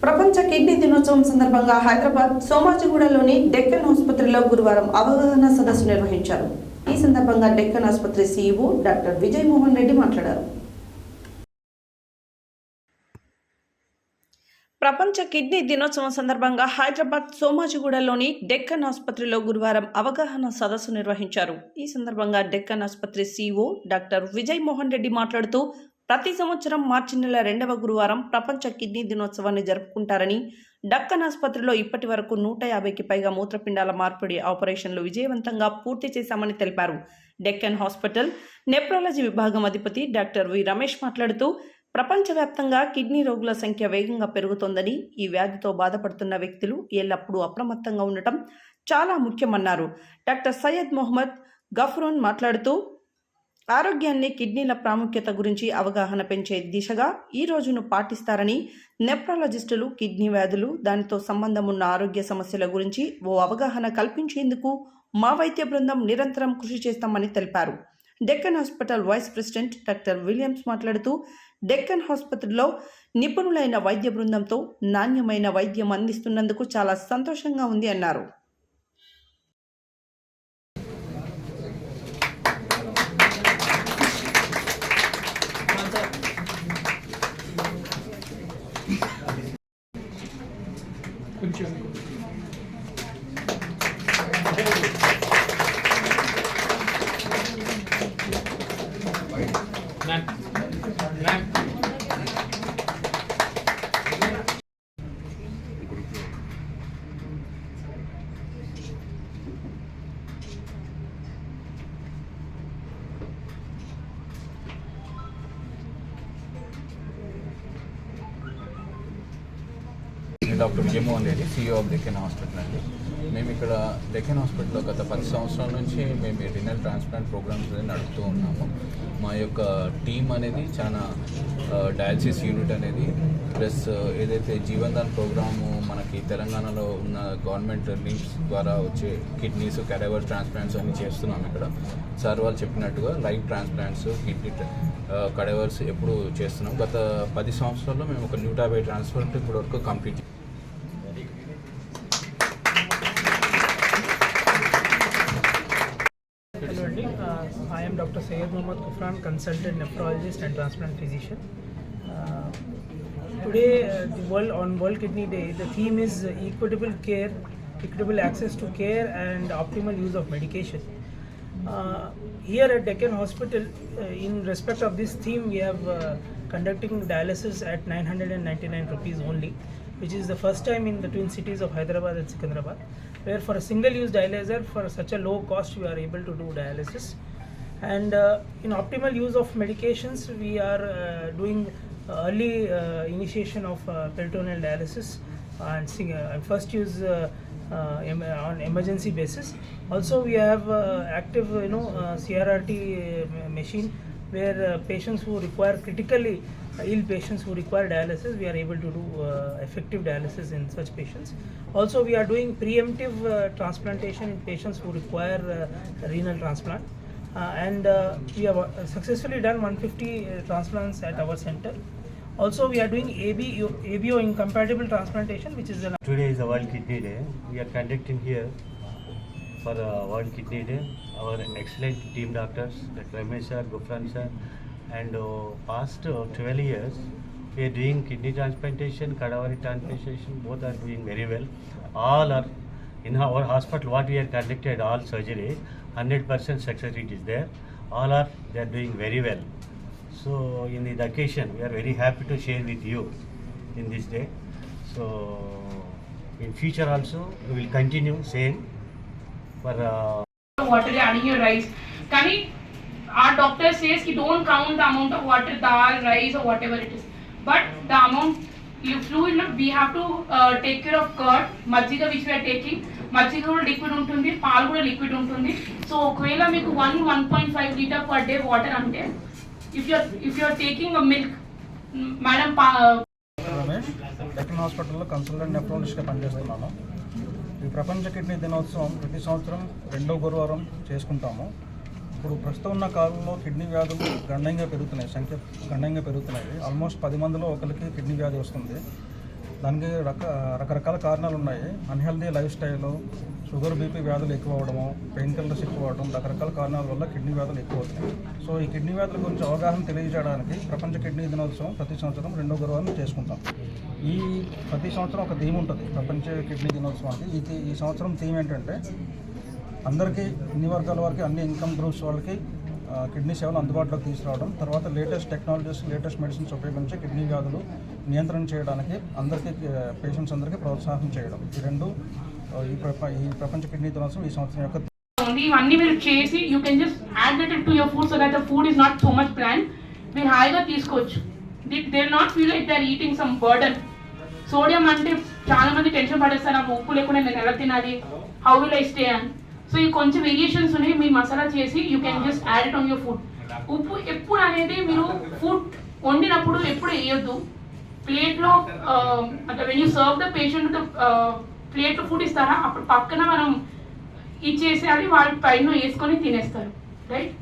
ప్రపంచ కిడ్నీ దినోత్సవం సందర్భంగా హైదరాబాద్ సోమాజిగూడలోని డెక్కన్ ఆసుపత్రిలో గురువారం అవగాహన సదస్సు నిర్వహించారు. ఈ సందర్భంగా డెక్కన్ ఆసుపత్రి సీఈఓ డాక్టర్ విజయ్ మోహన్ రెడ్డి మాట్లాడారు. ప్రపంచ కిడ్నీ దినోత్సవం సందర్భంగా హైదరాబాద్ సోమాజిగూడలోని డెక్కన్ ఆసుపత్రిలో గురువారం అవగాహన సదస్సు నిర్వహించారు. ఈ సందర్భంగా డెక్కన్ ఆసుపత్రి సీఈఓ డాక్టర్ విజయ్ మోహన్ రెడ్డి మాట్లాడుతూ ప్రతి సంవత్సరం మార్చి నెల 2వ గురువారం ప్రపంచ కిడ్నీ దినోత్సవాన్ని జరుపుకుంటారని, డెక్కన్ ఆసుపత్రిలో ఇప్పటి వరకు 150కి పైగా మూత్రపిండాల మార్పిడి ఆపరేషన్లు విజయవంతంగా పూర్తి చేశామని తెలిపారు. డెక్కన్ హాస్పిటల్ నెఫ్రాలజీ విభాగం అధిపతి డాక్టర్ వి రమేష్ మాట్లాడుతూ ప్రపంచవ్యాప్తంగా కిడ్నీ రోగుల సంఖ్య వేగంగా పెరుగుతోందని, ఈ వ్యాధితో బాధపడుతున్న వ్యక్తులు ఎల్లప్పుడూ అప్రమత్తంగా ఉండటం చాలా ముఖ్యమన్నారు. డాక్టర్ సయ్యద్ మొహమ్మద్ గఫ్రోన్ మాట్లాడుతూ ఆరోగ్యాన్ని, కిడ్నీల ప్రాముఖ్యత గురించి అవగాహన పెంచే దిశగా ఈ రోజును పాటిస్తారని, నెఫ్రాలజిస్టులు కిడ్నీ వ్యాధులు, దానితో సంబంధం ఉన్న ఆరోగ్య సమస్యల గురించి ఓ అవగాహన కల్పించేందుకు మా వైద్య బృందం నిరంతరం కృషి చేస్తామని తెలిపారు. Deccan hospital vice president doctor Williams మాట్లాడుతూ డెక్కన్ ఆసుపత్రిలో నిపుణులైన వైద్య బృందంతో నాణ్యమైన వైద్యం అందిస్తున్నందుకు చాలా సంతోషంగా ఉంది అన్నారు. Doctor Vijay Mohan Reddy, CEO of Deccan hospital అండి. మేము ఇక్కడ డెక్కన్ హాస్పిటల్లో గత 10 సంవత్సరాల నుంచి మేము రినల్ ట్రాన్స్ప్లాంట్ ప్రోగ్రామ్స్ నడుపుతూ ఉన్నాము. మా యొక్క టీం అనేది చాలా డయాలసిస్ యూనిట్ అనేది ప్లస్ ఏదైతే జీవన్దాన్ ప్రోగ్రాము మనకి తెలంగాణలో ఉన్న గవర్నమెంట్ లింక్స్ ద్వారా వచ్చే కిడ్నీస్, క్యాడవర్స్ ట్రాన్స్ప్లాంట్స్ అన్ని చేస్తున్నాము. ఇక్కడ సార్ వాళ్ళు చెప్పినట్టుగా లైవ్ ట్రాన్స్ప్లాంట్స్, కిడ్నీ కడవర్స్ ఎప్పుడు చేస్తున్నాం. గత 10 సంవత్సరాల్లో మేము ఒక 150 ట్రాన్స్ప్లాంట్ ఇప్పుడు వరకు complete. Hello, I am Dr. Sayyid Mohammad Gufran, consultant nephrologist and transplant physician. Today, on World Kidney Day, the theme is equitable care, equitable access to care and optimal use of medication. Here at Deccan Hospital, in respect of this theme, we have conducting dialysis at 999 rupees only, which is the first time in the twin cities of Hyderabad and Secunderabad, where for a single-use dialyzer, for such a low cost, we are able to do dialysis. And in optimal use of medications, we are doing early initiation of peritoneal dialysis and first use on emergency basis. Also, we have active, CRRT machine where patients who require critically ill patients who require dialysis, we are able to do effective dialysis in such patients. Also, we are doing preemptive transplantation in patients who require renal transplant. And we have successfully done 150 transplants at our center. Also, we are doing ABO incompatible transplantation, which is Today is the World Kidney Day. We are conducting here for World Kidney Day. Our excellent team doctors, Dr. Ramesh sir, Gufran sir, and past 12 years, we are doing kidney transplantation, cadaver transplantation. Both are doing very well. All are in our hospital. What we are conducted all surgery, 100% success rate is there. All are they are doing very well. So in this occasion, we are very happy to share with you in this day. So in future also, we will continue same for. Water adding your rice. Can it? Our doctor says you don't count the amount of water, dal, rice, or whatever it is. But the amount you fluid, we have to take care of curd, majjiga which we are taking. Majjiga kuda liquid untundi, paal kuda liquid untundi. So okvela meeku 1.5 liter per day water ante. If you are taking a milk, madam. Ramesh, Deccan హాస్పిటల్లో consultant నెఫ్రాలజిస్ట్గా పనిచేస్తున్నాను. ఈ ప్రపంచ kidney దినోత్సవం ప్రతి సంవత్సరం 2వ గురువారం చేసుకుంటాము. ఇప్పుడు ప్రస్తుతం ఉన్న కాలంలో కిడ్నీ వ్యాధులు సంఖ్య గణనీయంగా పెరుగుతున్నాయి. ఆల్మోస్ట్ 10 మందిలో ఒకరికి కిడ్నీ వ్యాధి వస్తుంది. దానికి రకరకాల కారణాలు ఉన్నాయి. Unhealthy life style, sugar BP వ్యాధులు ఎక్కువ అవడము, పెయిన్ కిల్లర్స్ ఎక్కువ అవడం, రకరకాల కారణాల వల్ల కిడ్నీ వ్యాధులు ఎక్కువ అవుతున్నాయి. సో ఈ కిడ్నీ వ్యాధుల గురించి అవగాహన తెలియజేయడానికి ప్రపంచ కిడ్నీ దినోత్సవం ప్రతి సంవత్సరం 2వ గురువారం చేసుకుంటాం. ఈ ప్రతి సంవత్సరం ఒక థీమ్ ఉంటుంది ప్రపంచ కిడ్నీ దినోత్సవానికి. ఈ సంవత్సరం థీమ్ ఏంటంటే అందరికీ, అన్ని వర్గాల వారికి, అన్ని ఇన్కమ్ గ్రూప్స్ వాళ్ళకి కిడ్నీ సేవలు అందుబాటులోకి తీసుకురావడం, తర్వాత లేటెస్ట్ టెక్నాలజీస్, లేటెస్ట్ మెడిసిన్స్ ఉపయోగించి కిడ్నీ వ్యాధులు నియంత్రణ చేయడానికి అందరికీ, పేషెంట్స్ అందరికీ ప్రోత్సాహం చేయడం. ఈ రెండు ఈ ప్రపంచ కిడ్నీ దినోత్సవం ఈ సంవత్సరం యొక్క ఇవన్నీ మీరు చేసి you can just add that to your food so that the food is not so much bland. మీరు హాయిగా తీసుకోవచ్చు. They not feel like they are eating some burden. Sodium అంటే చాలా మంది టెన్షన్ పడేస్తారు, నాకు ఉప్పు లేకుండా నేను ఎలా తినాలి, హౌ విల్ ఐ స్టే అని. సో ఈ కొంచెం వేరియేషన్స్ ఉన్నాయి. మీ మసాలా చేసి you can just add it on your food. ఉప్పు ఎప్పుడు అనేది మీరు ఫుడ్ వండినప్పుడు ఎప్పుడు వేయొద్దు. ప్లేట్లో అంటే when you serve the patient ప్లేట్లో ఫుడ్ ఇస్తారా, అప్పుడు పక్కన మనం ఇచ్చేసేయాలి, వాళ్ళ పైన వేసుకొని తినేస్తారు, రైట్?